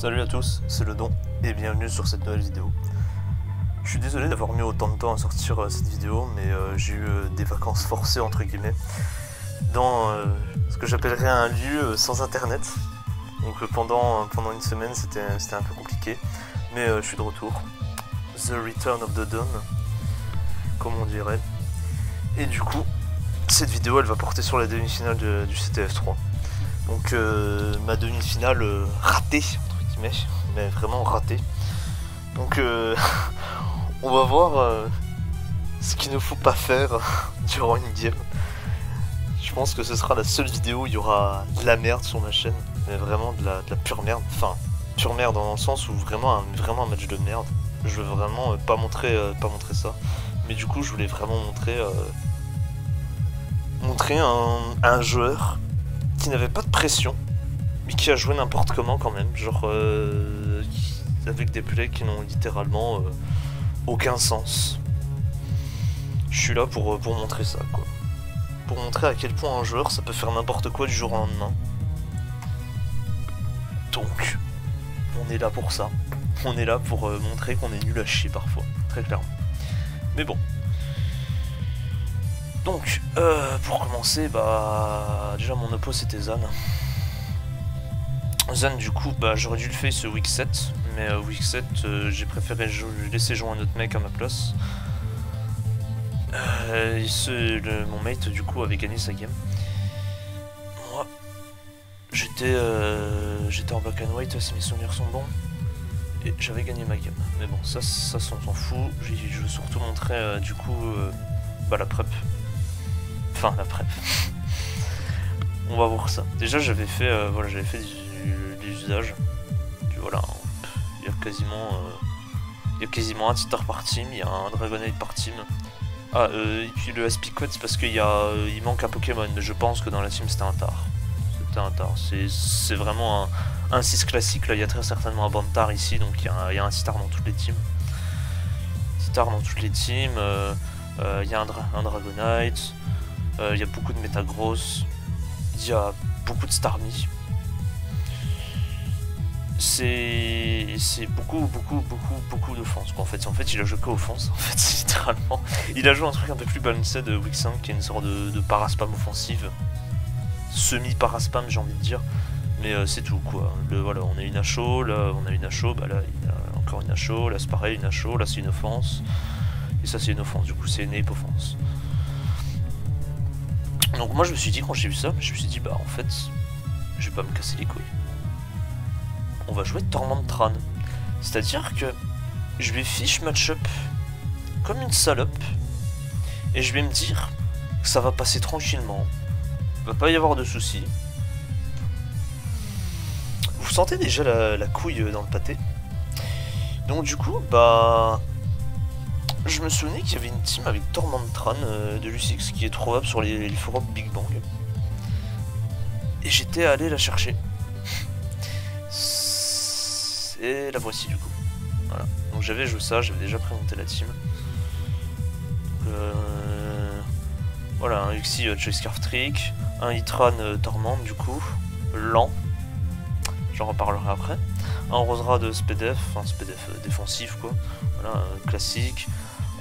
Salut à tous, c'est le Don et bienvenue sur cette nouvelle vidéo. Je suis désolé d'avoir mis autant de temps à sortir cette vidéo, mais j'ai eu des vacances forcées entre guillemets dans ce que j'appellerais un lieu sans internet. Donc pendant une semaine c'était un peu compliqué, mais je suis de retour. The Return of the Dawn, comme on dirait. Et du coup, cette vidéo elle va porter sur la demi-finale du CTF 3. Donc ma demi-finale ratée, entre guillemets, mais vraiment ratée. Donc on va voir ce qu'il ne faut pas faire durant une game. Je pense que ce sera la seule vidéo où il y aura de la merde sur ma chaîne, mais vraiment de la pure merde. Enfin, pure merde dans le sens où vraiment un match de merde. Je veux vraiment pas montrer ça. Mais du coup, je voulais vraiment montrer un joueur qui n'avait pas de pression, mais qui a joué n'importe comment quand même. Genre, avec des plays qui n'ont littéralement aucun sens. Je suis là pour montrer ça, quoi. Pour montrer à quel point un joueur, ça peut faire n'importe quoi du jour au lendemain. Donc, on est là pour ça. On est là pour montrer qu'on est nul à chier parfois, très clairement. Mais bon. Donc, pour commencer, bah... déjà mon oppo c'était Zan. Zan, du coup, bah j'aurais dû le faire ce week 7, mais week 7, j'ai préféré laisser jouer un autre mec à ma place. Mon mate, du coup, avait gagné sa game. Moi, j'étais en black and white, si mes souvenirs sont bons. Et j'avais gagné ma game. Mais bon, ça on s'en fout. Je veux surtout montrer, du coup, bah la prep. Enfin, la prep. On va voir ça. Déjà, j'avais fait, voilà, des usages. Puis voilà, il y a quasiment un titre par team, il y a un Dragonite par team. Ah, et puis le Aspiquet, c'est parce qu'il il manque un Pokémon, mais je pense que dans la team c'était un Tar. C'était un Tar. C'est vraiment un 6 classique, là, il y a très certainement un Bantar ici, donc il y a un Star dans toutes les teams. Star dans toutes les teams, il y a un Dragonite. Il y a beaucoup de Metagross, il y a beaucoup de Starmie. C'est beaucoup d'offense. En fait, il a joué qu'offense. En fait, c'est littéralement. Il a joué un truc un peu plus balancé de Week 5, qui est une sorte de paraspam offensive. Semi-paraspam, j'ai envie de dire. Mais c'est tout, quoi. Voilà, on a une Acho, là, on a une Acho, bah là, il y a encore une Acho, là, c'est pareil, une Acho, là, c'est une offense. Et ça, c'est une offense, du coup, c'est une ape offense. Donc moi je me suis dit, quand j'ai vu ça, je me suis dit bah en fait je vais pas me casser les couilles. On va jouer Tormentran. C'est à dire que je vais fiche match-up comme une salope. Et je vais me dire que ça va passer tranquillement. Il va pas y avoir de soucis. Vous sentez déjà la couille dans le pâté. Donc du coup bah... Je me souvenais qu'il y avait une team avec Tormentran de Lucix qui est trouvable sur les forums Big Bang. Et j'étais allé la chercher. Et la voici du coup. Voilà. Donc j'avais joué ça, j'avais déjà présenté la team. Voilà, un Uxie Choice Scarf Trick, un Hitran Torment du coup, lent. J'en reparlerai après. Un Rosera de SPDF, enfin SPDF défensif quoi. Voilà, classique.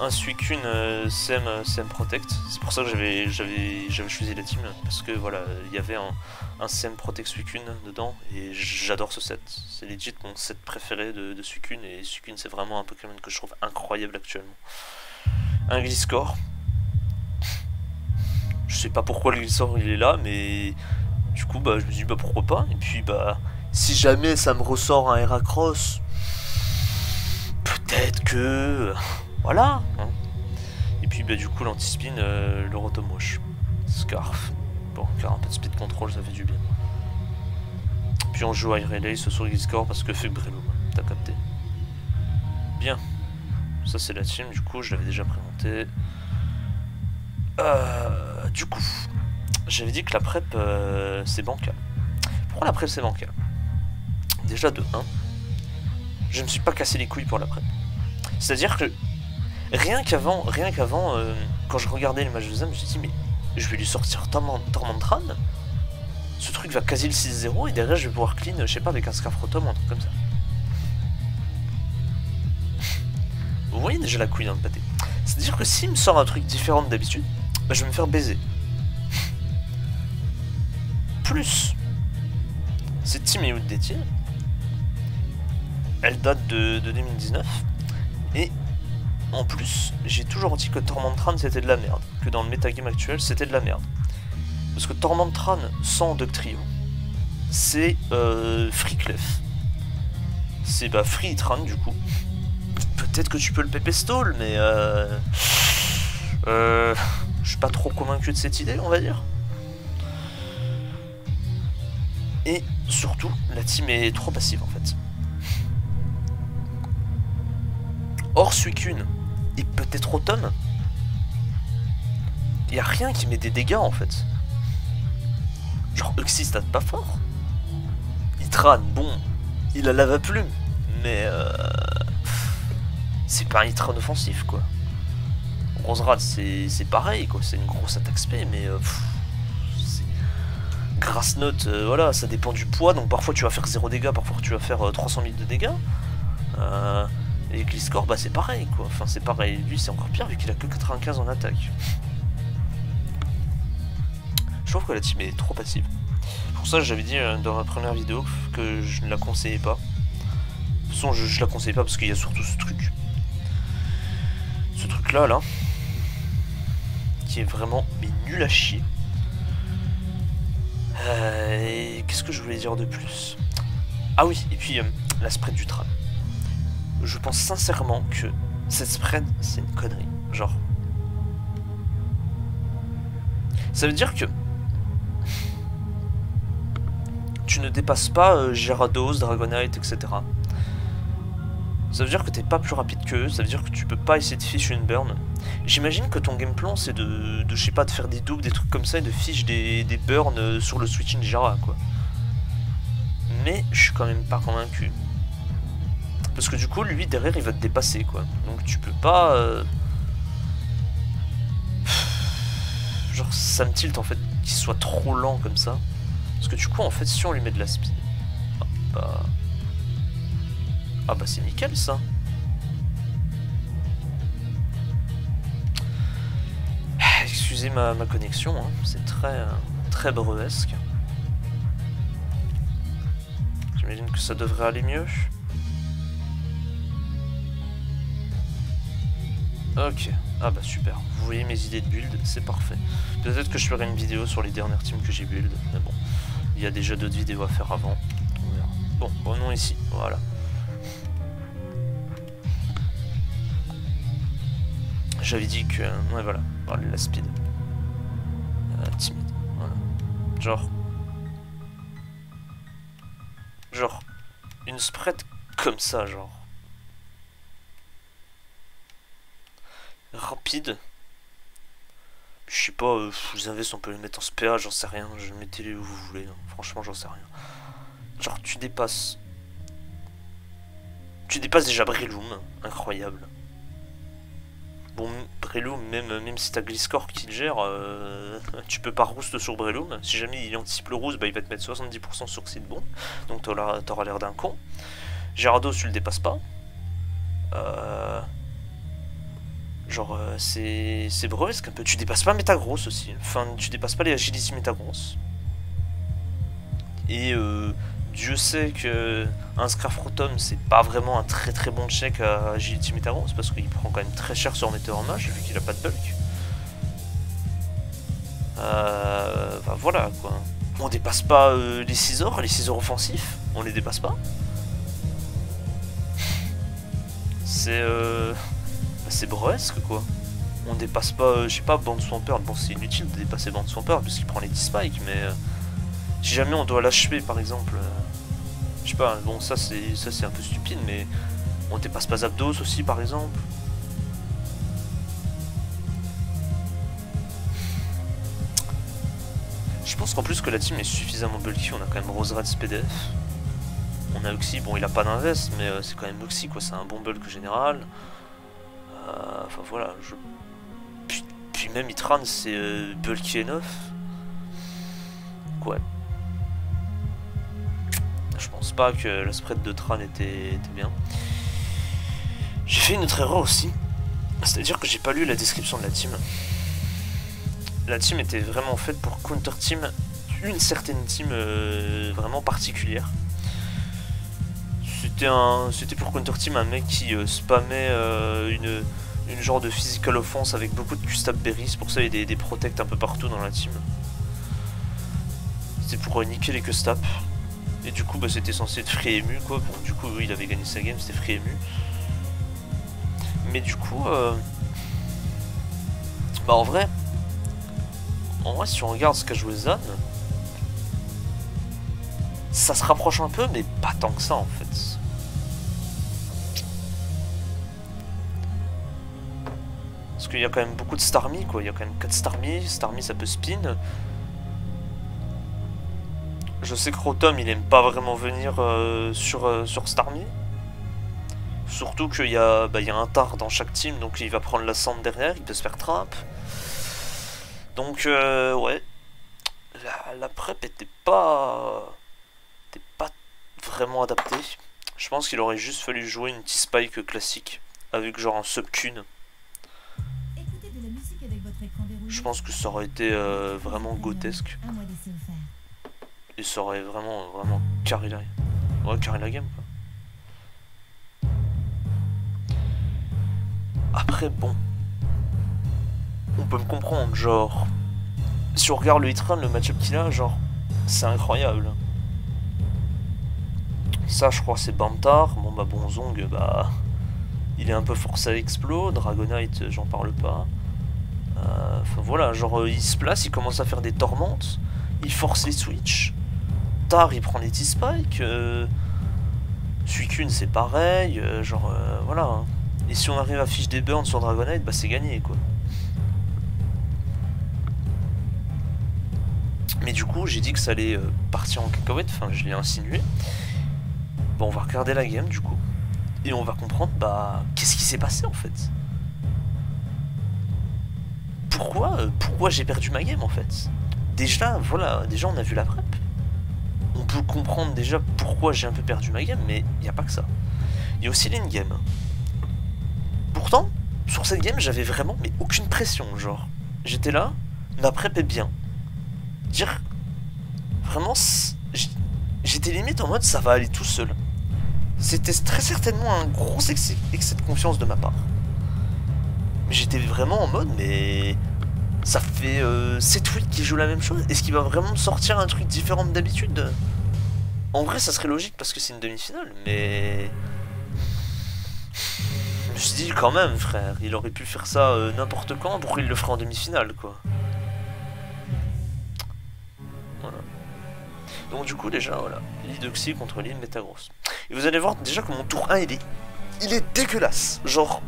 Un Suicune Sem Protect, c'est pour ça que j'avais choisi la team, parce que voilà, il y avait un Sem Protect Suicune dedans, et j'adore ce set, c'est legit mon set préféré de Suicune, et Suicune c'est vraiment un Pokémon que je trouve incroyable actuellement. Un Gliscor, je sais pas pourquoi le Gliscor il est là, mais du coup bah je me dis bah pourquoi pas, et puis bah si jamais ça me ressort un Heracross, peut-être que... Voilà hein. Et puis bah du coup l'anti-spin, le Rotomoche. Scarf. Bon, car un peu de speed control ça fait du bien. Puis on joue Air Relay sur Gliscor parce que Febrelum, t'as capté. Bien. Ça c'est la team, du coup je l'avais déjà présenté. Du coup, j'avais dit que la prep c'est bancal. Pourquoi la prep c'est bancal? Déjà de 1, je me suis pas cassé les couilles pour la prep. C'est-à-dire que rien qu'avant, quand je regardais le match de Zan, je me suis dit mais je vais lui sortir Tormentran. ce truc va quasi le 6-0 et derrière je vais pouvoir clean, je sais pas, avec un Scarfrotum ou un truc comme ça. Vous voyez déjà la couille dans le pâté. C'est-à-dire que s'il me sort un truc différent d'habitude, bah, je vais me faire baiser. Plus, cette team Youth Détier, elle date de 2019, et en plus, j'ai toujours dit que Tormentran c'était de la merde, que dans le metagame actuel c'était de la merde. Parce que Tormentran sans Dugtrio, c'est Free Clef. C'est bah Free Hitran du coup. Peut-être que tu peux le PP stall, mais je suis pas trop convaincu de cette idée, on va dire. Et surtout, la team est trop passive en fait. Or, Suicune et peut-être Automne, il n'y a rien qui met des dégâts en fait. Genre, Uxie stat pas fort. Hitran, bon, il a lava plume, mais c'est pas un Hitran offensif quoi. Roserad c'est pareil quoi, c'est une grosse attaque spé, mais Grass Note, voilà, ça dépend du poids, donc parfois tu vas faire 0 dégâts, parfois tu vas faire 300 000 de dégâts. Et Gliscor, bah c'est pareil quoi, enfin c'est pareil, lui c'est encore pire vu qu'il a que 95 en attaque. Je trouve que la team est trop passive. Pour ça j'avais dit dans ma première vidéo que je ne la conseillais pas. De toute façon je la conseille pas parce qu'il y a surtout ce truc. Ce truc là, qui est vraiment mais nul à chier. Et qu'est-ce que je voulais dire de plus? Ah oui, et puis la spread du tram. Je pense sincèrement que cette spread, c'est une connerie. Genre... Ça veut dire que... Tu ne dépasses pas Gyarados, Dragonite, etc. Ça veut dire que t'es pas plus rapide qu'eux, ça veut dire que tu peux pas essayer de fiche une burn. J'imagine que ton game plan c'est de je sais pas, de faire des doubles, des trucs comme ça et de fiche des burns sur le switching Jara quoi. Mais je suis quand même pas convaincu. Parce que du coup lui derrière il va te dépasser quoi. Donc tu peux pas... Genre ça me tilt en fait qu'il soit trop lent comme ça. Parce que du coup en fait si on lui met de la speed... Ah bah c'est nickel ça. Excusez ma connexion, hein. C'est très breuesque. J'imagine que ça devrait aller mieux. Ok, ah bah super. Vous voyez mes idées de build, c'est parfait. Peut-être que je ferai une vidéo sur les dernières teams que j'ai build, mais bon, il y a déjà d'autres vidéos à faire avant. On verra. Bon, revenons ici, voilà. J'avais dit que... Ouais voilà, la speed. Timide, voilà. Genre... Une spread comme ça, genre. Rapide. Je sais pas, vous avez si on peut le mettre en SPA, j'en sais rien. Je mettez-les où vous voulez, hein. Franchement j'en sais rien. Genre tu dépasses... Tu dépasses déjà Breloom, incroyable. Bon, Breloom, même si t'as Gliscor qui le gère, tu peux pas roost sur Breloom. Si jamais il anticipe le roost, bah, il va te mettre 70% sur Seed Bomb. Donc t'auras l'air d'un con. Gyarados, tu le dépasses pas. Genre, c'est brusque un peu. Tu dépasses pas Metagross aussi. Enfin, tu dépasses pas les Agility Metagross. Et Dieu sait que un Scarfrotum c'est pas vraiment un très bon check à Agility Metagross parce qu'il prend quand même très cher sur Meteor Mage vu qu'il a pas de bulk. Bah voilà quoi. On dépasse pas les Scizors offensifs, on les dépasse pas. C'est brusque quoi. On dépasse pas, je sais pas, Band Swampert. Bon, c'est inutile de dépasser Band Swampert puisqu'il prend les 10 spikes, mais si jamais on doit l'achever par exemple, je sais pas, bon ça c'est un peu stupide, mais on dépasse pas Zapdos aussi par exemple. Je pense qu'en plus que la team est suffisamment bulky, on a quand même Roserad SPDF. On a Uxie, bon il a pas d'invest, mais c'est quand même Uxie quoi, c'est un bon bulk général. Enfin voilà, puis même Hitran c'est bulky enough. Ouais. Je pense pas que le spread de Tran était bien. J'ai fait une autre erreur aussi. C'est-à-dire que j'ai pas lu la description de la team. La team était vraiment faite pour counter team une certaine team vraiment particulière. C'était pour counter team un mec qui spammait une genre de physical offense avec beaucoup de Q-stab berries. Pour ça il y a des protects un peu partout dans la team. C'était pour niquer les Q-stab. Et du coup bah, c'était censé être free ému quoi. Bon, du coup il avait gagné sa game, c'était free ému. Mais du coup bah en vrai si on regarde ce qu'a joué Zan, ça se rapproche un peu mais pas tant que ça en fait. Parce qu'il y a quand même beaucoup de Starmie quoi, il y a quand même 4 Starmie ça peut spin. Je sais que Rotom il aime pas vraiment venir sur Starmie. Surtout qu'il y a un tar dans chaque team, donc il va prendre la cendre derrière, il peut se faire trap. Donc ouais, la prep était pas vraiment adaptée. Je pense qu'il aurait juste fallu jouer une T-Spike classique, avec genre un sub-Kun. Je pense que ça aurait été vraiment grotesque. Et ça aurait vraiment carré la game quoi. Après bon, on peut me comprendre, genre si on regarde le hitrun, le match-up qu'il a, genre c'est incroyable. Ça je crois c'est Bantar, bon bah Bonzong bah il est un peu forcé à explo, Dragonite j'en parle pas. Enfin voilà, genre il se place, il commence à faire des tormentes, il force les switch, Tar il prend des T-Spike, Suicune c'est pareil, genre voilà. Hein. Et si on arrive à fiche des burns sur Dragonite, bah c'est gagné quoi. Mais du coup j'ai dit que ça allait partir en cacahuète, enfin je l'ai insinué. Bon on va regarder la game du coup. Et on va comprendre bah qu'est-ce qui s'est passé en fait. Pourquoi j'ai perdu ma game en fait. Déjà voilà, déjà on a vu la prep. On peut comprendre déjà pourquoi j'ai un peu perdu ma game, mais il n'y a pas que ça. Il y a aussi l'in-game. Pourtant, sur cette game, j'avais vraiment mais aucune pression, genre. J'étais là, ma prep est bien. Dire, vraiment, j'étais limite en mode ça va aller tout seul. C'était très certainement un gros excès de confiance de ma part. Mais j'étais vraiment en mode, mais ça fait 7 weeks qu'il joue la même chose. Est-ce qu'il va vraiment me sortir un truc différent d'habitude? En vrai, ça serait logique parce que c'est une demi-finale, mais... Je me suis dit quand même frère, il aurait pu faire ça n'importe quand, pourquoi il le ferait en demi-finale quoi. Voilà. Donc du coup déjà voilà, Lidoxy contre Lille Metagross. Et vous allez voir déjà que mon tour 1 il est dégueulasse. Genre,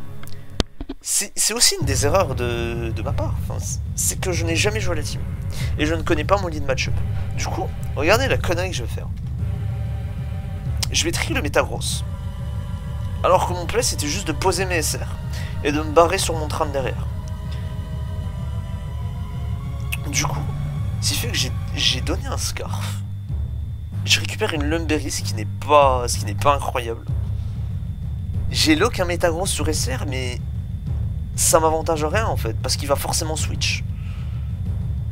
c'est aussi une des erreurs de ma part, enfin, c'est que je n'ai jamais joué à la team. Et je ne connais pas mon lead match-up. Du coup, regardez la connerie que je vais faire. Je vais trier le Metagross. Alors que mon play c'était juste de poser mes SR et de me barrer sur mon train derrière. Du coup, ce qui fait que j'ai donné un Scarf. Je récupère une Lumberry, ce qui n'est pas incroyable. J'ai lock un Metagross sur SR, mais ça m'avantage rien en fait, parce qu'il va forcément switch.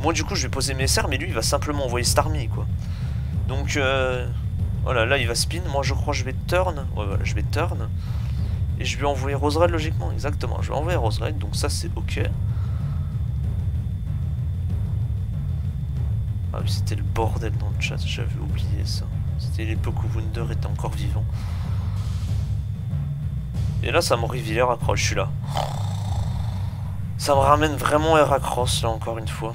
Moi du coup je vais poser mes SR, mais lui il va simplement envoyer Starmie quoi. Donc voilà, là il va spin, moi je crois que je vais turn, ouais voilà, je vais turn. Et je vais envoyer Roserade logiquement, exactement, je vais envoyer Roserade, donc ça c'est ok. Ah oui, c'était le bordel dans le chat, j'avais oublié ça. C'était l'époque où Wunder était encore vivant. Et là ça me réveille Heracross, je suis là. Ça me ramène vraiment Heracross là encore une fois.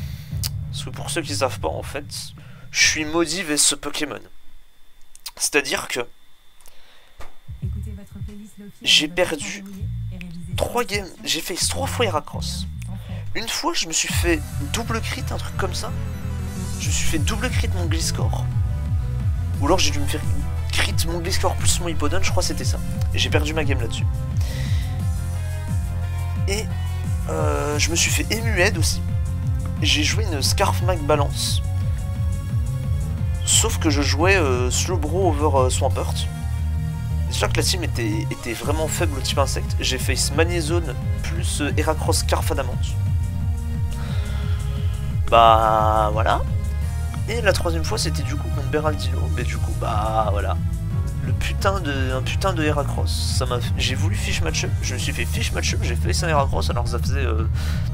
Parce que pour ceux qui savent pas en fait, je suis maudit vers ce Pokémon. C'est-à-dire que j'ai perdu 3 games, j'ai fait 3 fois Heracross. Une fois je me suis fait double crit, un truc comme ça. Je me suis fait double crit mon Gliscor. Ou alors j'ai dû me faire crit mon Gliscor plus mon Hippodon, je crois que c'était ça. Et j'ai perdu ma game là-dessus. Et je me suis fait Emuhead aussi. J'ai joué une Scarf Mag Balance Sauf que je jouais Slowbro over Swampert. Déjà que la team était vraiment faible au type insecte. J'ai face Magnézone plus Heracross Scarf Adamant. Bah voilà. Et la troisième fois c'était du coup contre Beraldino. Mais du coup bah voilà. Un putain de Heracross. J'ai voulu fish match-up. Je me suis fait fish match-up. J'ai fait un Heracross. Alors ça faisait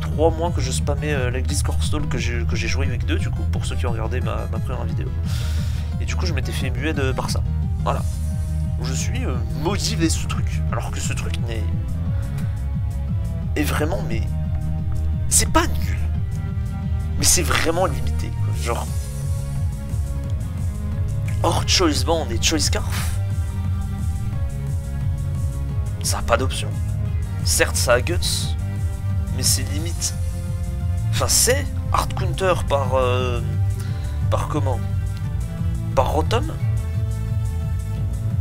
3 mois que je spammais la Gliscor Stall que j'ai joué avec 2 du coup. Pour ceux qui ont regardé ma première vidéo. Et du coup je m'étais fait muet par ça. Voilà. Je suis motivé ce truc. Alors que ce truc est vraiment, mais c'est pas nul. Mais c'est vraiment limité, quoi. Genre hors Choice Band et Choice Scarf, ça a pas d'option. Certes ça a Guts, mais c'est limite. Enfin c'est Hard Counter par comment? Par Rotom.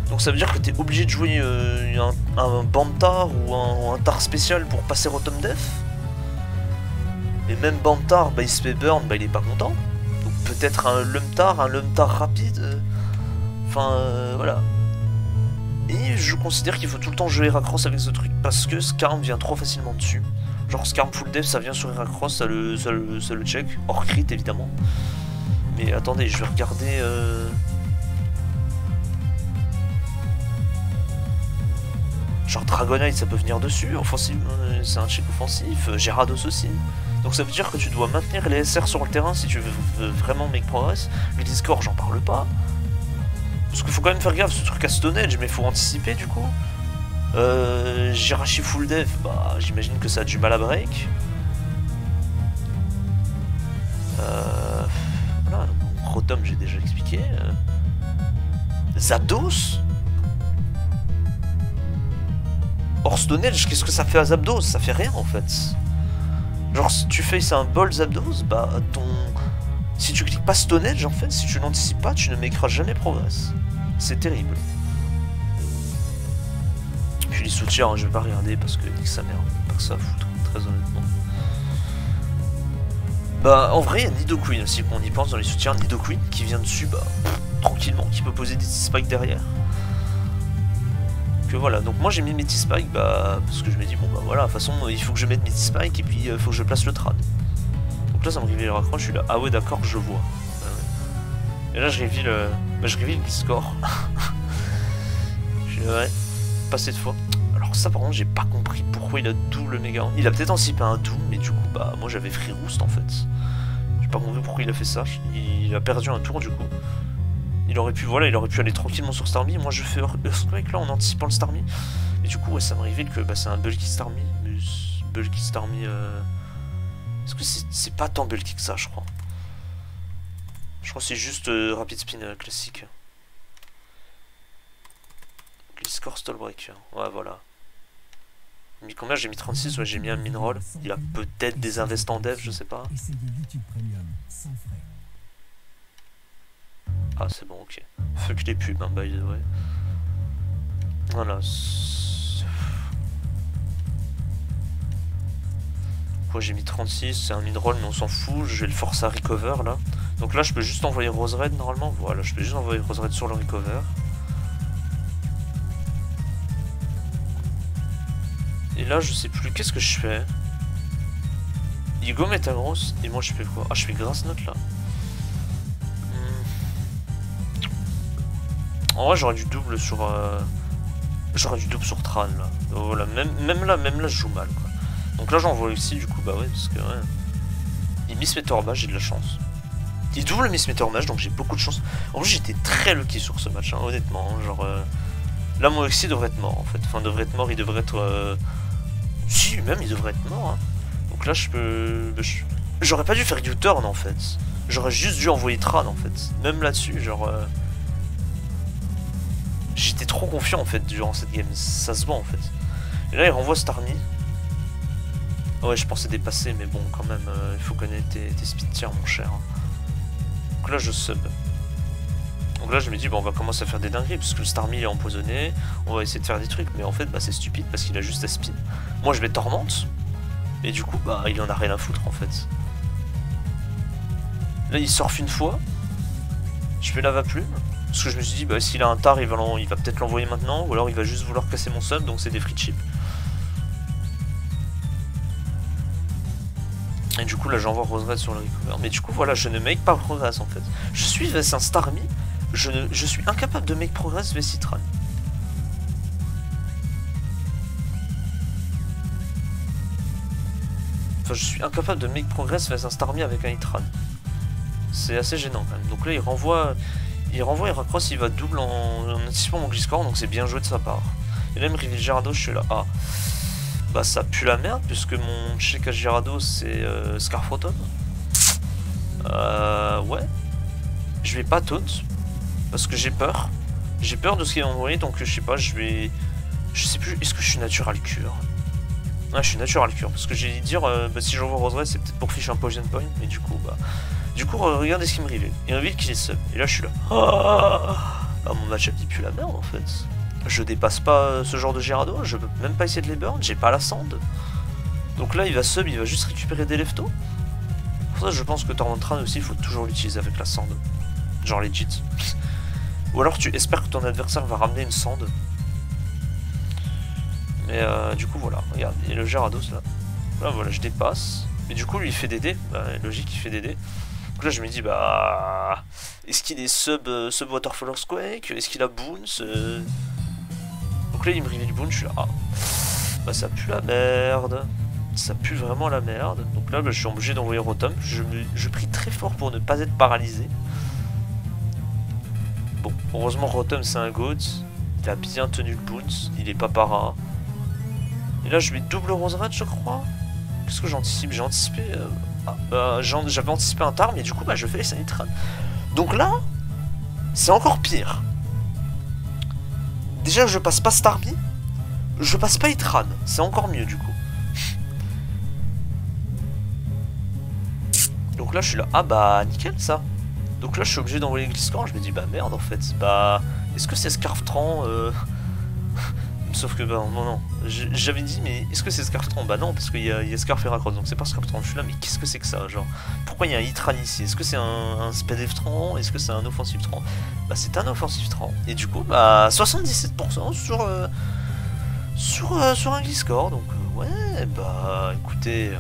Donc ça veut dire que t'es obligé de jouer un Bantar ou un Tar spécial pour passer Rotom Def. Et même Bantar, bah il se fait burn, bah il est pas content. Donc peut-être un Lumtar rapide. Enfin voilà. Et je considère qu'il faut tout le temps jouer Heracross avec ce truc parce que Skarm vient trop facilement dessus. Genre Skarm full def ça vient sur Heracross, ça le check. Hors crit évidemment. Mais attendez, je vais regarder... Genre Dragonite ça peut venir dessus, offensif, c'est un check offensif, Gyarados aussi. Donc ça veut dire que tu dois maintenir les SR sur le terrain si tu veux vraiment make progress. Le Discord j'en parle pas. Parce qu'il faut quand même faire gaffe ce truc à Stone Edge, mais il faut anticiper du coup. Jirachi full def, bah j'imagine que ça a du mal à break. Voilà, Rotom j'ai déjà expliqué. Zapdos. Or Stone Edge, qu'est-ce que ça fait à Zapdos? Ça fait rien en fait. Genre si tu fais un bol Zapdos, bah si tu cliques pas Stone Edge en fait, si tu l'anticipes pas, tu ne m'écras jamais progress. C'est terrible. Puis les soutiens, hein, je vais pas regarder parce que nique sa mère, pas que ça à foutre, très honnêtement. Bah en vrai il y a Nidoqueen aussi, qu'on y pense dans les soutiens, Nidoqueen qui vient dessus, bah tranquillement, qui peut poser des spikes derrière. Voilà, donc moi j'ai mis Metis Spike bah, parce que je me dis bon bah voilà, de toute façon il faut que je mette Metis Spike et puis il faut que je place le trad. Donc là ça me réveille le raccroche, je suis là, ah ouais d'accord je vois. Et là je réveille le score. Je suis là, ouais, pas cette fois. Alors ça par contre j'ai pas compris pourquoi il a double méga. Il a peut-être anticipé un doux, mais du coup bah moi j'avais free roost en fait. J'ai pas compris pourquoi il a fait ça, il a perdu un tour du coup. Il aurait pu aller tranquillement sur Starmie. Moi je fais Earthquake là en anticipant le Starmie. Et du coup ouais, ça me révèle que bah, c'est un Bulky Starmie. Mais Bulky Starmie... Est-ce que c'est pas tant bulky que ça je crois. Je crois que c'est juste Rapid Spin classique. Gliscor Stallbreaker. Ouais voilà. J'ai mis combien? J'ai mis 36, ouais j'ai mis un Mineral. Il a peut-être des invests en dev, je sais pas. Ah c'est bon, ok. Fuck les pubs, hein, by the way. Voilà. Quoi, j'ai mis 36, c'est un mid-roll, mais on s'en fout. Je vais le forcer à recover là. Donc là, je peux juste envoyer Rose Red normalement. Voilà, je peux juste envoyer Rose Red sur le recover. Et là, je sais plus. Qu'est-ce que je fais? Il go Metagross. Et moi, je fais quoi? Ah, je fais Grass Note là. En vrai j'aurais du double sur Tran là. Donc, voilà, même là je joue mal quoi. Donc là j'envoie ici du coup bah ouais parce que ouais. Il Miss Meteor Mage, j'ai de la chance. Il double Miss Meteor Mage donc j'ai beaucoup de chance. En vrai j'étais très lucky sur ce match hein, honnêtement. Hein, genre là moi aussi devrait être mort en fait. Enfin devrait être mort, il devrait être si même il devrait être mort hein. Donc là je peux. J'aurais pas dû faire U-turn en fait. J'aurais juste dû envoyer Tran en fait. Même là-dessus genre j'étais trop confiant en fait durant cette game, ça se voit en fait. Et là il renvoie Starmie. Ouais je pensais dépasser mais bon quand même il faut connaître tes speed tiers mon cher. Donc là je sub. Donc là je me dis bon on va commencer à faire des dingueries parce que le Starmie est empoisonné. On va essayer de faire des trucs mais en fait bah c'est stupide parce qu'il a juste speed. Moi je vais Tormente. Et du coup bah il en a rien à foutre en fait. Là il surfe une fois. Je fais lava plume. Parce que je me suis dit, bah, s'il a un tar, il va peut-être l'envoyer maintenant. Ou alors il va juste vouloir casser mon sub, donc c'est des free chips. Et du coup, là, j'envoie Rose Red sur le recover. Mais du coup, voilà, je ne make pas progress en fait. Je suis vs un Starmie. Je suis incapable de make progress vs Citran. Enfin, je suis incapable de make progress vs un Starmie avec un Itran. C'est assez gênant quand même. Donc là, il renvoie, il racrosse, il va double en anticipant mon Gliscor, donc c'est bien joué de sa part. Et là, il me reveal Gyarados, je suis là. Ah, bah ça pue la merde, puisque mon check à Gyarados, c'est Scarfroton. Ouais. Je vais pas taunt, parce que j'ai peur. J'ai peur de ce qu'il va envoyer, donc je sais pas, je vais... Je sais plus, est-ce que je suis natural cure? Ouais, je suis natural cure, parce que j'ai dit dire, bah, si j'envoie Rose Red, c'est peut-être pour fiche un poison point, mais du coup, bah... Du coup, regardez ce qu'il me reveal. Il reveal qu'il est sub. Et là, je suis là. Ah, mon match-up dit plus la merde, en fait. Je dépasse pas ce genre de Gyarados, je peux même pas essayer de les burn, j'ai pas la sand. Donc là, il va sub, il va juste récupérer des leftos. Pour ça, je pense que Torrentran aussi, il faut toujours l'utiliser avec la sand. Genre legit. Ou alors, tu espères que ton adversaire va ramener une sand. Mais du coup, voilà. Regarde, il y a le Gyarados là. Là, voilà, je dépasse. Mais du coup, lui, il fait des dés. Bah, logique, il fait des dés. Donc là, je me dis, bah... Est-ce qu'il est sub Waterfall Quake? Est-ce qu'il a Boons? Donc là, il me reveal Boons, je suis là. Ah. Bah, ça pue la merde. Ça pue vraiment la merde. Donc là, bah, je suis obligé d'envoyer Rotom. Je prie très fort pour ne pas être paralysé. Bon, heureusement, Rotom, c'est un GOAT. Il a bien tenu le Boons. Il est pas para. Et là, je mets double Rose Red, je crois. Qu'est-ce que j'anticipe? J'ai anticipé... j'avais anticipé un tar, mais du coup, bah, je fais les Sanitran. Donc là, c'est encore pire. Déjà, je passe pas Starmie. Je passe pas Itran. C'est encore mieux, du coup. Donc là, je suis là. Ah bah, nickel, ça. Donc là, je suis obligé d'envoyer Gliscor. Je me dis, bah merde, en fait. Bah, est-ce que c'est Scarftran Sauf que, bah non. J'avais dit, mais est-ce que c'est Scarftran? Bah non, parce qu'il y a Scarf et Racross, donc c'est pas Scarftran. Je suis là, mais qu'est-ce que c'est que ça? Genre, pourquoi il y a un Itran ici? Est-ce que c'est un Spedef Tran? Est-ce que c'est un offensif Tran? Bah, c'est un offensif Tran. Et du coup, bah, 77% sur un Gliscor. Donc, ouais, bah, écoutez.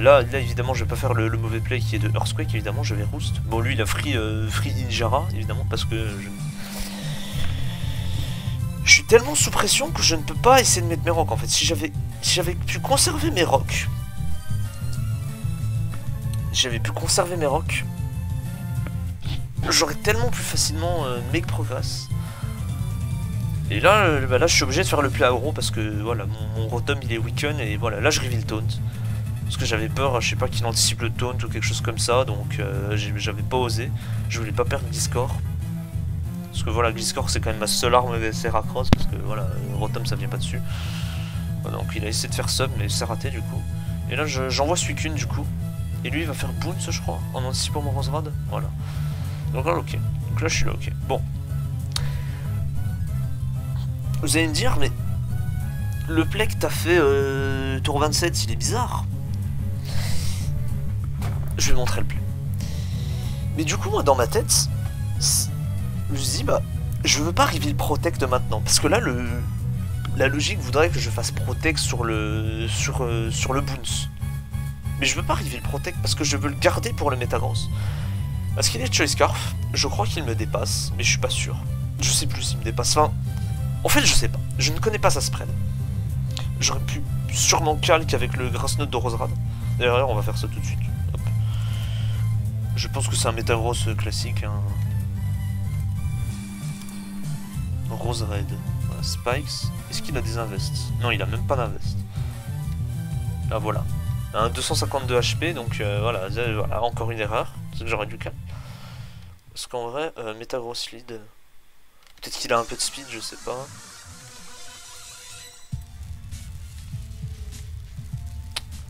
Là, évidemment, je vais pas faire le mauvais play qui est de Earthquake, évidemment, je vais Roost. Bon, lui, il a free Injara, évidemment, parce que je suis tellement sous pression que je ne peux pas essayer de mettre mes rocks, en fait. Si j'avais pu conserver mes rocks, j'aurais tellement plus facilement make progress. Et là, là, je suis obligé de faire le play aggro parce que voilà, mon Rotom il est weaken et voilà, là je reveal taunt. Parce que j'avais peur, je sais pas, qu'il anticipe le taunt ou quelque chose comme ça, donc j'avais pas osé. Je voulais pas perdre Gliscor. Parce que voilà, Gliscor c'est quand même ma seule arme VS Racross, parce que voilà, Rotom ça vient pas dessus. Voilà, donc il a essayé de faire sub, mais c'est raté du coup. Et là j'envoie Suicune du coup. Et lui il va faire Boons je crois, en anticipant mon Rose Red. Voilà. Donc là ok. Donc là je suis là ok. Bon. Vous allez me dire, mais le play que t'as fait tour 27, il est bizarre. Je vais montrer le play. Mais du coup, moi, dans ma tête, je me dis, bah, je veux pas reveal Protect maintenant. Parce que là, la logique voudrait que je fasse Protect sur le Boons. Mais je veux pas reveal Protect parce que je veux le garder pour le Metagross. Parce qu'il est Choice Scarf, je crois qu'il me dépasse, mais je suis pas sûr. Je sais plus s'il me dépasse. Enfin, en fait, je sais pas. Je ne connais pas sa spread. J'aurais pu sûrement calque avec le Grass Note de Rose Red. D'ailleurs, on va faire ça tout de suite. Hop. Je pense que c'est un Metagross classique. Hein. Rose Red. Voilà, Spikes. Est-ce qu'il a des invests? Non, il a même pas d'invest. Ah, voilà. Un 252 HP, donc voilà, encore une erreur. C'est que j'aurais dû calme. Parce qu'en vrai, Metagross lead. Peut-être qu'il a un peu de speed, je sais pas.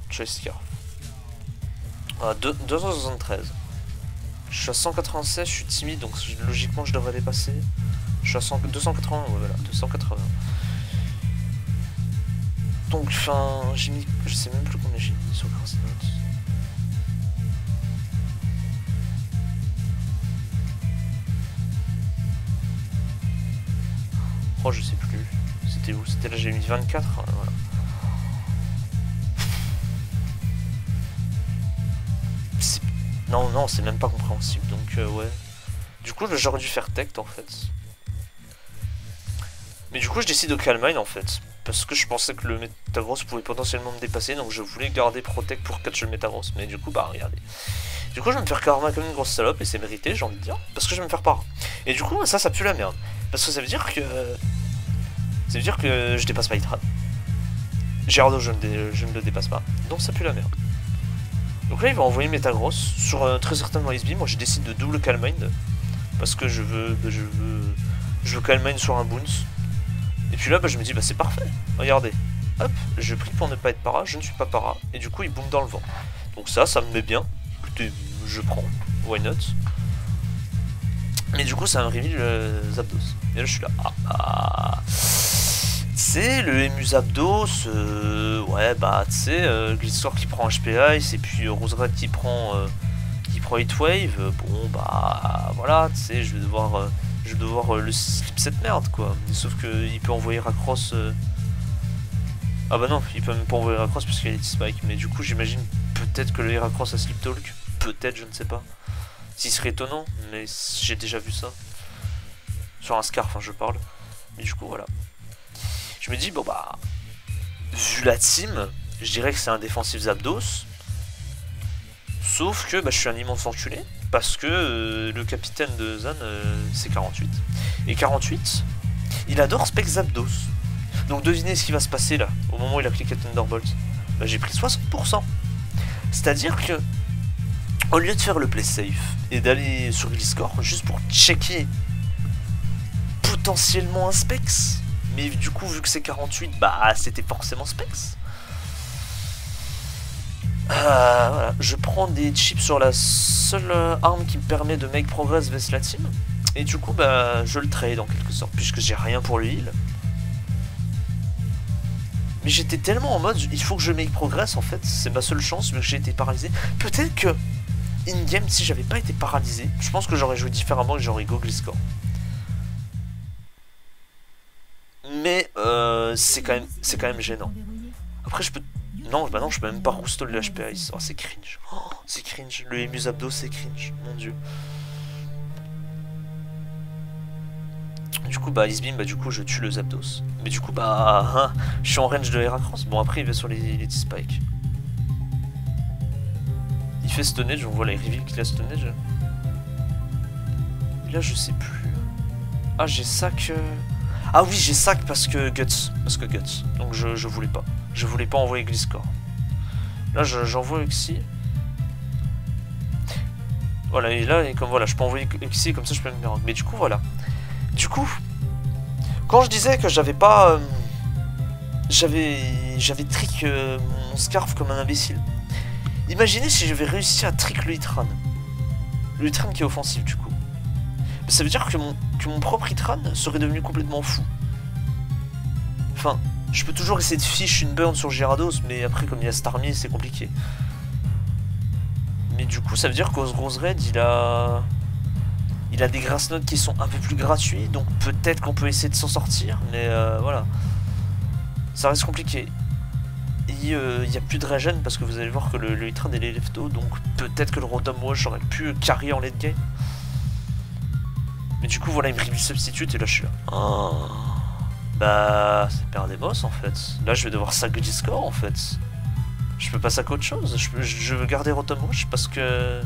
Choice Scarf. Ah, 273. Je suis à 196, je suis timide, donc logiquement je devrais dépasser. Je suis à 280, ouais, voilà, 280. Donc, enfin, j'ai mis... Je sais même plus combien j'ai mis sur Grass Note. 23, je sais plus. C'était où? C'était là, j'ai mis 24. Voilà. Non, non, c'est même pas compréhensible. Donc, ouais. Du coup, j'aurais dû faire Tect en fait. Mais du coup, je décide de Calmine en fait. Parce que je pensais que le Metagross pouvait potentiellement me dépasser. Donc, je voulais garder Protect pour catcher le Metagross. Mais du coup, bah, regardez. Du coup, je vais me faire karma comme une grosse salope. Et c'est mérité, j'ai envie de dire. Parce que je vais me faire para. Et du coup, ça pue la merde. Parce que ça veut dire que. Ça veut dire que je dépasse pas Itran. Gyarados, je ne le dépasse pas. Donc, ça pue la merde. Donc là, il va envoyer Metagross sur très certainement Ice Beam. Moi, je décide de double Calmine. Parce que je veux Calmine sur un Bounce. Et puis là, bah, je me dis, bah c'est parfait. Regardez. Hop, je prie pour ne pas être para, je ne suis pas para. Et du coup, il boom dans le vent. Donc ça me met bien. Écoutez, je prends. Why not? Mais du coup, ça me révèle Zapdos. Et là, je suis là. C'est le Emu Zapdos. Ouais, bah, tu sais, Gliscor qui prend HP Ice. Et puis Roserade qui prend Heatwave. Bon, bah, voilà, tu sais, je vais devoir le slip cette merde, quoi. Sauf qu'il peut envoyer Racross. Ah bah non, il peut même pas envoyer Racross parce qu'il y a les T-Spike. Mais du coup, j'imagine peut-être que le Heracross a Slip Talk. Peut-être, je ne sais pas. Ce serait étonnant, mais j'ai déjà vu ça. Sur un Scarf, hein, je parle. Mais du coup, voilà. Je me dis, bon bah. Vu la team, je dirais que c'est un défensif Zapdos. Sauf que bah, je suis un immense enculé. Parce que le capitaine de Zan, c'est 48. Et 48, il adore Spec Zapdos. Donc devinez ce qui va se passer là, au moment où il a cliqué Thunderbolt. Bah, j'ai pris 60%. C'est-à-dire que, au lieu de faire le play safe et d'aller sur Gliscor juste pour checker potentiellement un Specs, mais du coup, vu que c'est 48, bah c'était forcément Specs. Voilà, je prends des chips sur la seule arme qui me permet de make progress vers la team. Et du coup, bah, je le trade en quelque sorte, puisque j'ai rien pour le heal. Mais j'étais tellement en mode, il faut que je make progress en fait, c'est ma seule chance, vu que j'ai été paralysé. Peut-être que, in-game, si j'avais pas été paralysé, je pense que j'aurais joué différemment et j'aurais go Gliscor. Mais, c'est quand même gênant. Après, je peux... Non, bah non, je peux même pas roustol le HP Ice. Oh, c'est cringe. Oh, c'est cringe. Le Emu Zapdos, c'est cringe. Mon dieu. Du coup, bah, Ice Beam, bah, du coup, je tue le Zapdos. Mais du coup, bah, je suis en range de Heracross. Bon, après, il va sur les T-Spike. Il fait stunage, on voit les reveals qu'il a stunage. Et là, je sais plus. Ah, j'ai sac. Ah oui, j'ai sac parce que Guts. Donc, je voulais pas. Je voulais pas envoyer Gliscor. Là, j'envoie Uxie. Voilà, et là, et comme voilà, je peux envoyer Uxie, comme ça je peux me faire. Mais du coup, voilà. Du coup, quand je disais que j'avais pas. J'avais trick mon Scarf comme un imbécile. Imaginez si j'avais réussi à trick le Hitran. Le Hitran qui est offensif, du coup. Ça veut dire que mon propre Hitran serait devenu complètement fou. Enfin. Je peux toujours essayer de fiche une burn sur Gyarados, mais après, comme il y a Starmie, c'est compliqué. Mais du coup, ça veut dire qu'Osgrosered, il a des Grass Notes qui sont un peu plus gratuits, donc peut-être qu'on peut essayer de s'en sortir, mais voilà. Ça reste compliqué. Il n'y a plus de regen, parce que vous allez voir que le Hitran est lefto, donc peut-être que le Rotom Wash aurait pu carry en late game. Mais du coup, voilà, il me reveal substitute, et là, je suis là. Oh. Bah, c'est Perdemos en fait. Là, je vais devoir sac Gliscor en fait. Je peux pas sac autre chose. Je veux garder Rotom Rush parce que.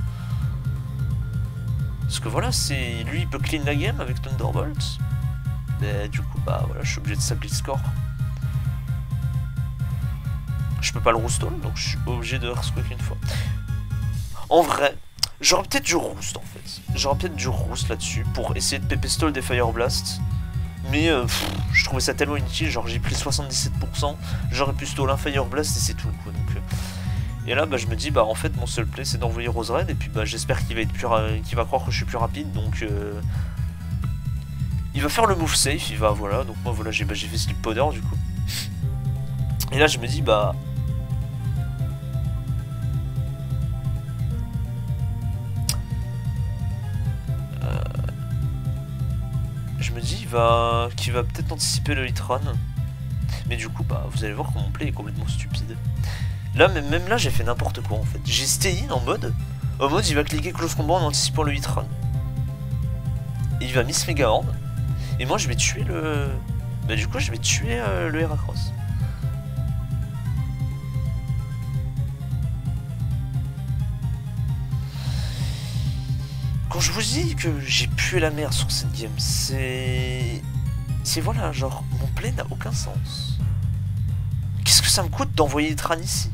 Parce que voilà, c'est lui, il peut clean la game avec Thunderbolt. Mais du coup, bah voilà, je suis obligé de sac Gliscor. Je peux pas le roustol, donc je suis obligé de Earthquake une fois. En vrai, j'aurais peut-être du roost en fait. J'aurais peut-être du roost là-dessus pour essayer de pépé-stall des Fire Blast. Mais je trouvais ça tellement inutile, genre j'ai pris 77%, j'aurais pu stall un Fire Blast et c'est tout quoi. Donc, et là bah, je me dis bah en fait mon seul play c'est d'envoyer Roserade et puis bah j'espère qu'il va être qu'il va croire que je suis plus rapide donc il va faire le move safe, il va voilà, donc moi voilà j'ai fait Slip Powder du coup. Et là je me dis bah me dis qu'il va peut-être anticiper le hit-run. Mais du coup, bah, vous allez voir que mon play est complètement stupide. Là, même là, j'ai fait n'importe quoi en fait. J'ai stay in en mode il va cliquer close combat en anticipant le hit-run. Et il va miss Mega Horn. Et moi, je vais tuer le... Bah du coup, je vais tuer le Heracross. Quand je vous dis que j'ai pué la merde sur cette game, c'est voilà, genre, mon play n'a aucun sens. Qu'est-ce que ça me coûte d'envoyer Tran ici?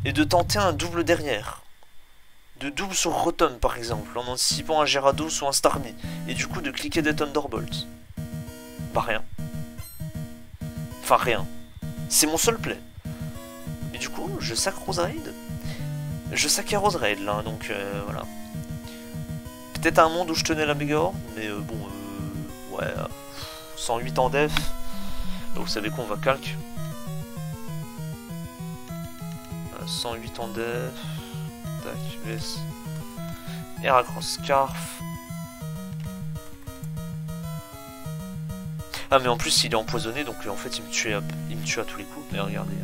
Et de tenter un double derrière? De double sur Rotom par exemple, en anticipant un Gyarados ou un Starmie, et du coup de cliquer des Thunderbolts. Bah rien. Enfin rien. C'est mon seul play. Et du coup, je sac Rose Raid. Je sac Rose Raid là, donc voilà. Peut-être un monde où je tenais la Mega Horn, mais bon, ouais, 108 en def. Donc vous savez quoi, on va calque. 108 en def. Tac, VS. Heracross Scarf. Ah mais en plus il est empoisonné, donc en fait il me tue à tous les coups. Mais regardez.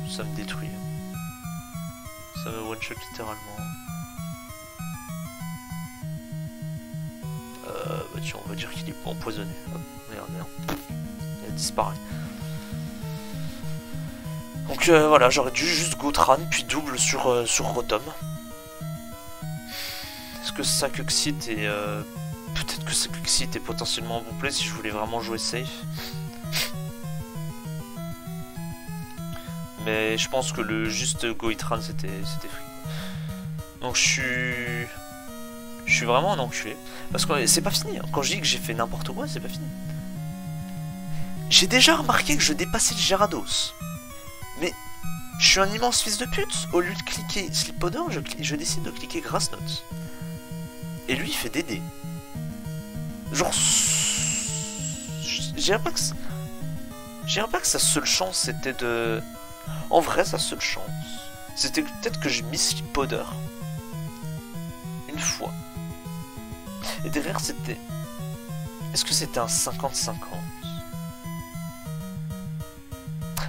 Ça me détruit. Ça me one-shot littéralement. Bah tiens, on va dire qu'il est pas empoisonné. Hop, regardez. Il a disparu. Donc voilà, j'aurais dû juste go Tran, puis double sur Rotom. Est-ce que ça Cuxit et... peut-être que ça Cuxit est potentiellement un bon play si je voulais vraiment jouer safe. Mais je pense que le juste go Tran c'était free. Donc je suis vraiment un enculé. Parce que c'est pas fini, hein. Quand je dis que j'ai fait n'importe quoi, c'est pas fini. J'ai déjà remarqué que je dépassais le Gyarados. Mais je suis un immense fils de pute. Au lieu de cliquer Sleep Powder, je décide de cliquer Grass Knot. Et lui il fait des dés. Genre... J'ai pas que sa seule chance c'était de... En vrai, sa seule chance, c'était peut-être que je mis Sleep Powder. Une fois. Et derrière, c'était... Est-ce que c'était un 50-50?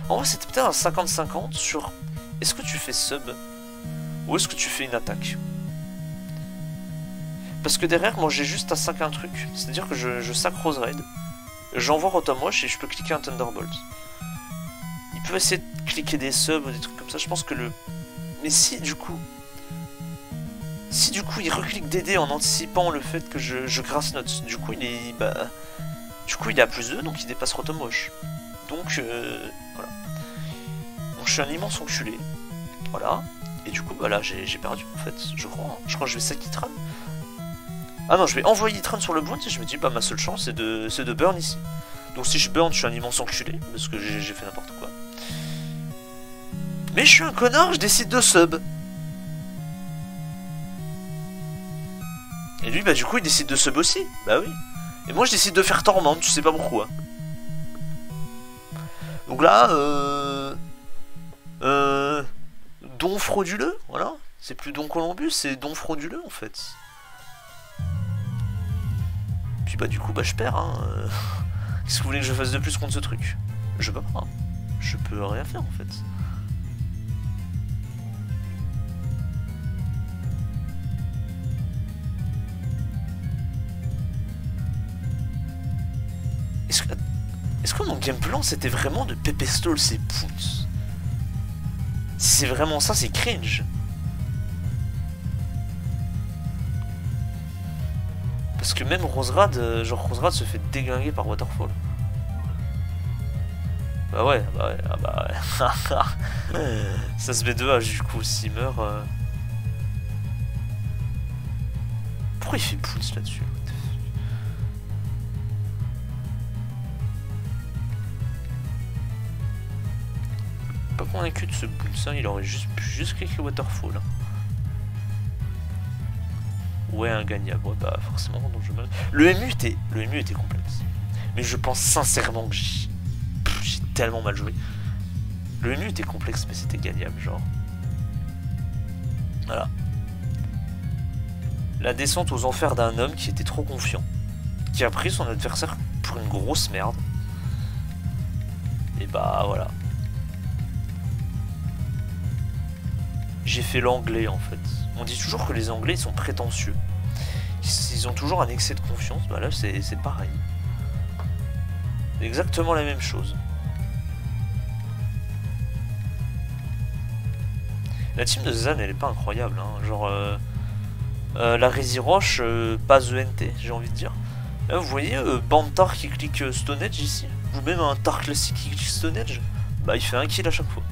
En vrai, c'était peut-être un 50-50 sur... Est-ce que tu fais sub? Ou est-ce que tu fais une attaque? Parce que derrière, moi, j'ai juste à sac un truc. C'est-à-dire que je sac Rose Raid. J'envoie Rotom Rush et je peux cliquer un Thunderbolt. Il peut essayer de cliquer des subs ou des trucs comme ça, je pense que le... Mais si du coup il reclique des dés en anticipant le fait que je Grass Note, du coup il est... Bah... Du coup il est à plus 2, donc il dépasse Rotom Rush. Donc voilà. Donc je suis un immense enculé. Voilà. Et du coup bah là j'ai perdu en fait, je crois. Hein. Je crois que je vais sac Itran. Ah non, je vais envoyer Itran sur le bout et je me dis bah ma seule chance c'est de burn ici. Donc si je burn, je suis un immense enculé, parce que j'ai fait n'importe quoi. Mais je suis un connard, je décide de sub. Et lui, bah du coup, il décide de sub aussi. Bah oui. Et moi, je décide de faire Torment, tu sais pas pourquoi. Donc là, don frauduleux, voilà. C'est plus don Columbus, c'est don frauduleux, en fait. Puis bah du coup, bah je perds, hein. Qu'est-ce que vous voulez que je fasse de plus contre ce truc? Je peux pas. Je peux rien faire, en fait. Est-ce que mon game plan c'était vraiment de pépestall ses pouces? Si c'est vraiment ça, c'est cringe. Parce que même Roserad, genre Roserad se fait déglinguer par Waterfall. Bah ouais, ah bah ouais. Ça se met 2H du coup, s'il meurt... Pourquoi il fait pouce là-dessus? Pas convaincu de ce bounce, il aurait juste cliqué Waterfall. Ouais, ingagnable, ouais, bah forcément, donc je me... Le MU était complexe. Mais je pense sincèrement que j'ai tellement mal joué. Le MU était complexe, mais c'était gagnable, genre. Voilà. La descente aux enfers d'un homme qui était trop confiant, qui a pris son adversaire pour une grosse merde. Et bah voilà. J'ai fait l'anglais en fait. On dit toujours que les anglais ils sont prétentieux. Ils ont toujours un excès de confiance. Bah là c'est pareil. Exactement la même chose. La team de Zan elle est pas incroyable hein. Genre la Rési Roche pas ENT j'ai envie de dire. Là vous voyez Bantar qui clique Stone Edge ici. Ou même un Tar classique qui clique Stone Edge. Bah il fait un kill à chaque fois.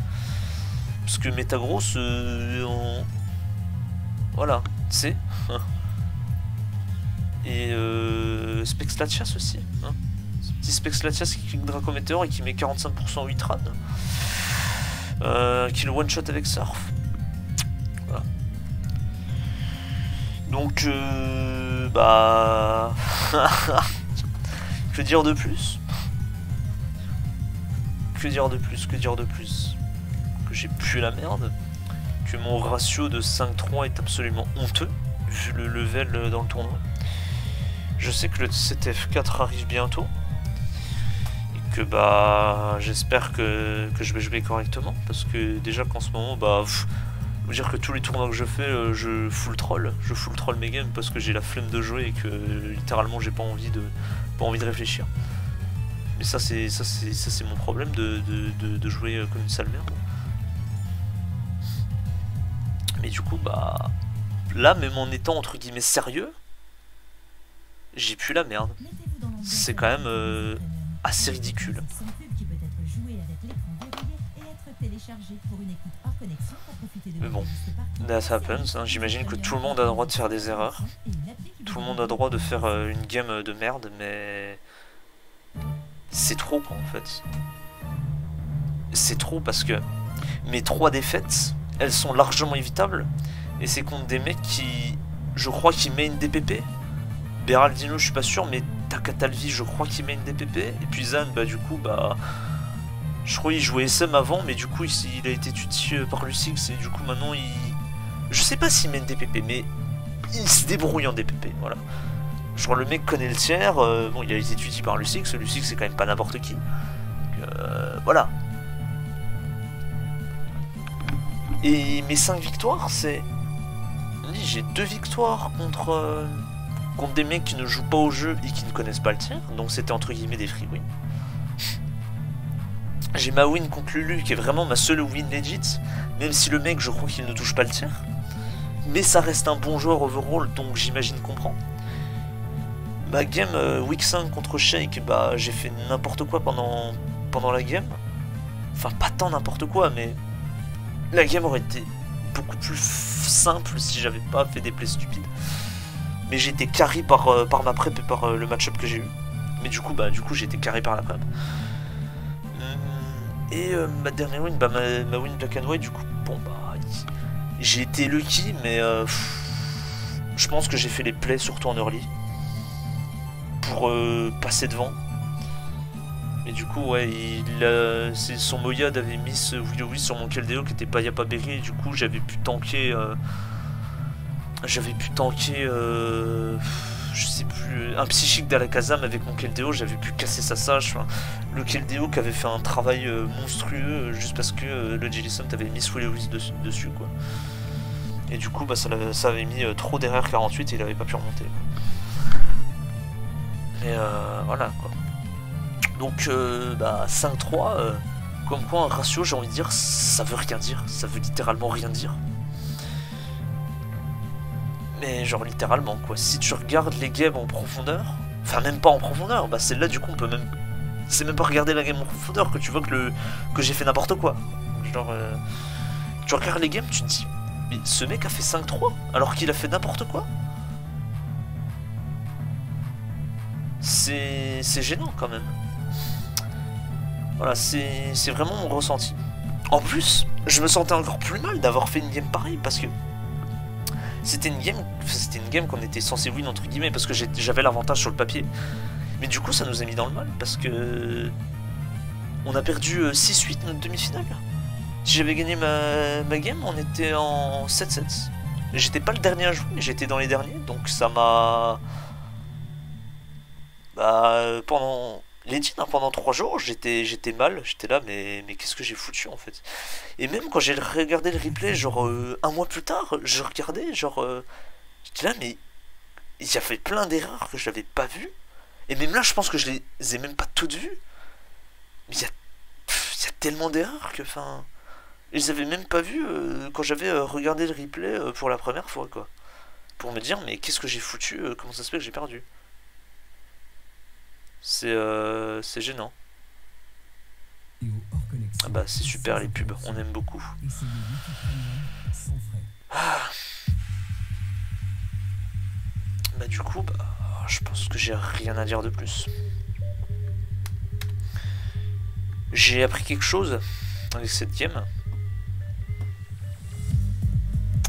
Parce que Metagross voilà, c'est. Et Spexlatias aussi. Hein. Ce petit Spexlatias qui clique Dracometeor et qui met 45% 8 run. Qui le one shot avec Surf. Voilà. Donc bah. Que dire de plus? Que dire de plus? Que dire de plus? Que j'ai pu la merde, que mon ratio de 5-3 est absolument honteux, vu le level dans le tournoi. Je sais que le CTF4 arrive bientôt, et que bah j'espère que je vais jouer correctement, parce que déjà qu'en ce moment, bah vous dire que tous les tournois que je fais, je full troll mes games, parce que j'ai la flemme de jouer et que littéralement j'ai pas envie de réfléchir. Mais ça c'est mon problème de jouer comme une sale merde. Mais du coup, bah... Là, même en étant, entre guillemets, sérieux, j'ai pu la merde. C'est quand même assez ridicule. Mais bon, that happens, hein. J'imagine que tout le monde a le droit de faire des erreurs. Tout le monde a le droit de faire une game de merde, mais... C'est trop, quoi, en fait. C'est trop, parce que mes 3 défaites... Elles sont largement évitables. Et c'est contre des mecs qui... Je crois qu'ils main DPP. Beraldino, je suis pas sûr, mais Takatalvi, je crois qu'il main DPP. Et puis Zan, bah du coup, bah... Je crois qu'il jouait SM avant, mais du coup, il a été tué par Lucix. Et du coup, maintenant, il... Je sais pas s'il main DPP, mais... Il se débrouille en DPP, voilà. Genre, le mec connaît le tiers. Bon, il a été tué par Lucix. Lucix, c'est quand même pas n'importe qui. Voilà. Et mes 5 victoires, c'est... J'ai 2 victoires contre des mecs qui ne jouent pas au jeu et qui ne connaissent pas le tir. Donc c'était entre guillemets des free wins. J'ai ma win contre Lulu qui est vraiment ma seule win legit. Même si le mec, je crois qu'il ne touche pas le tir. Mais ça reste un bon joueur overall, donc j'imagine qu'on prend. Ma game week 5 contre Shake, bah j'ai fait n'importe quoi pendant la game. Enfin pas tant n'importe quoi, mais... La game aurait été beaucoup plus simple si j'avais pas fait des plays stupides. Mais j'ai été carry par ma prep et par le match-up que j'ai eu. Mais du coup j'ai été carry par la prep. Et ma dernière win, bah ma win Black and White, du coup, bon bah... J'ai été lucky, mais je pense que j'ai fait les plays surtout en early. Pour passer devant. Et du coup, ouais, son Moyad avait mis ce Willowy sur mon Keldeo qui était pas Yappa Berry, et du coup, j'avais pu tanker. Je sais plus. Un psychique d'Alakazam avec mon Keldeo, j'avais pu casser sa sage. Enfin, le Keldeo qui avait fait un travail monstrueux juste parce que le Jellicent avait mis ce Willowy dessus, quoi. Et du coup, bah, ça avait mis trop derrière 48 et il avait pas pu remonter. Mais voilà, quoi. Donc, bah, 5-3, comme quoi un ratio, j'ai envie de dire, ça veut rien dire. Ça veut littéralement rien dire. Mais genre littéralement, quoi. Si tu regardes les games en profondeur, enfin même pas en profondeur, bah celle-là, du coup, on peut même... C'est même pas regarder la game en profondeur que tu vois que j'ai fait n'importe quoi. Genre, tu regardes les games, tu te dis, mais ce mec a fait 5-3, alors qu'il a fait n'importe quoi. C'est gênant, quand même. Voilà, c'est vraiment mon ressenti. En plus, je me sentais encore plus mal d'avoir fait une game pareille, parce que c'était une game qu'on était censé win entre guillemets, parce que j'avais l'avantage sur le papier. Mais du coup, ça nous a mis dans le mal, parce que on a perdu 6-8 notre demi-finale. Si j'avais gagné ma game, on était en 7-7. j'étais pas le dernier à jouer, j'étais dans les derniers, donc ça m'a... Bah, pendant... Les hein, pendant 3 jours, j'étais mal, j'étais là, mais qu'est-ce que j'ai foutu en fait. Et même quand j'ai regardé le replay, genre un mois plus tard, je regardais, genre... j'étais là, mais il y avait plein d'erreurs que je n'avais pas vues. Et même là, je pense que je les ai même pas toutes vues. Mais il y a tellement d'erreurs que, enfin... Je les avais même pas vues quand j'avais regardé le replay pour la première fois, quoi. Pour me dire, mais qu'est-ce que j'ai foutu, comment ça se fait que j'ai perdu. C'est gênant. Ah bah c'est super les pubs, on aime beaucoup. Ah. Bah du coup, bah, je pense que j'ai rien à dire de plus. J'ai appris quelque chose avec cette game.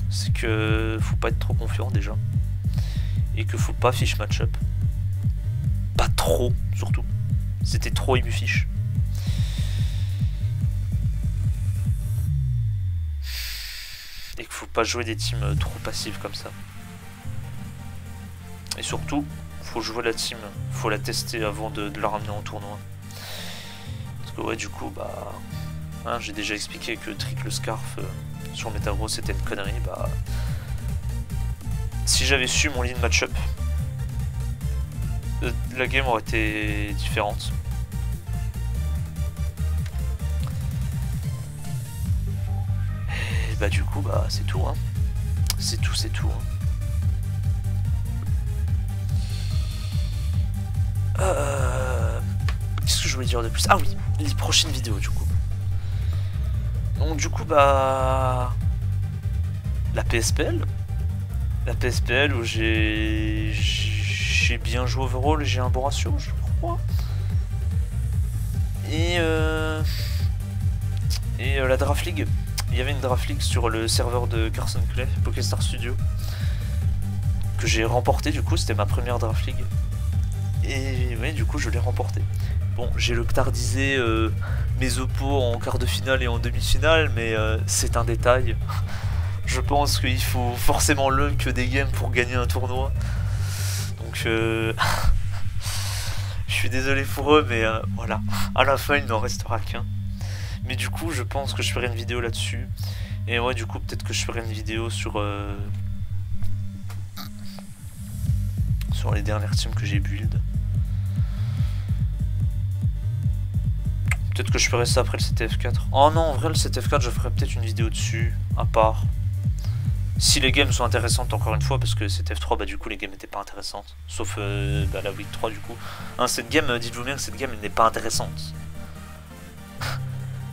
C'est que faut pas être trop confiant déjà. Et que faut pas fiche match-up. Pas trop, surtout. C'était trop fiche. Et qu'il faut pas jouer des teams trop passives comme ça. Et surtout, faut jouer la team, faut la tester avant de la ramener en tournoi. Parce que ouais, du coup, bah... Hein, j'ai déjà expliqué que Trick le Scarf sur Metagross c'était une connerie, bah... Si j'avais su mon lead match-up, la game aurait été différente. Et bah du coup, bah c'est tout, hein. C'est tout, hein. Qu'est-ce que je voulais dire de plus? Ah oui, les prochaines vidéos du coup. Donc du coup bah... La PSPL où j'ai bien joué overall, j'ai un bon ratio je crois. Et la Draft League. Il y avait une Draft League sur le serveur de Carson Clay, Pokéstar Studio. Que j'ai remporté du coup, c'était ma première Draft League. Et ouais, du coup je l'ai remporté. Bon, j'ai octardisé mes oppos en quart de finale et en demi-finale, mais c'est un détail. Je pense qu'il faut forcément luck des games pour gagner un tournoi. Donc je suis désolé pour eux, mais voilà. À la fin, il n'en restera qu'un. Mais du coup, je pense que je ferai une vidéo là-dessus. Et ouais, du coup, peut-être que je ferai une vidéo sur les dernières teams que j'ai build. Peut-être que je ferai ça après le CTF4. Oh non, en vrai, le CTF4, je ferai peut-être une vidéo dessus, à part. Si les games sont intéressantes, encore une fois, parce que CTF3, bah du coup, les games n'étaient pas intéressantes. Sauf bah, la Week 3, du coup. Hein, cette game, dites-vous bien que cette game n'est pas intéressante.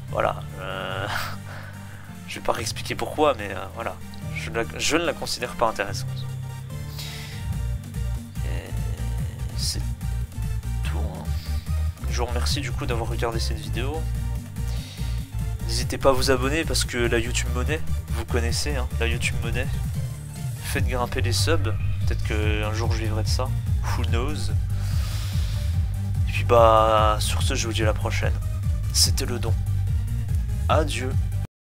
Voilà. Je vais pas réexpliquer pourquoi, mais voilà. Je ne la considère pas intéressante. C'est tout. Hein. Je vous remercie du coup d'avoir regardé cette vidéo. N'hésitez pas à vous abonner parce que la YouTube Money, vous connaissez, hein, la YouTube Money. Faites grimper les subs. Peut-être qu'un jour je vivrai de ça. Who knows. Et puis bah, sur ce, je vous dis à la prochaine. C'était le don. Adieu.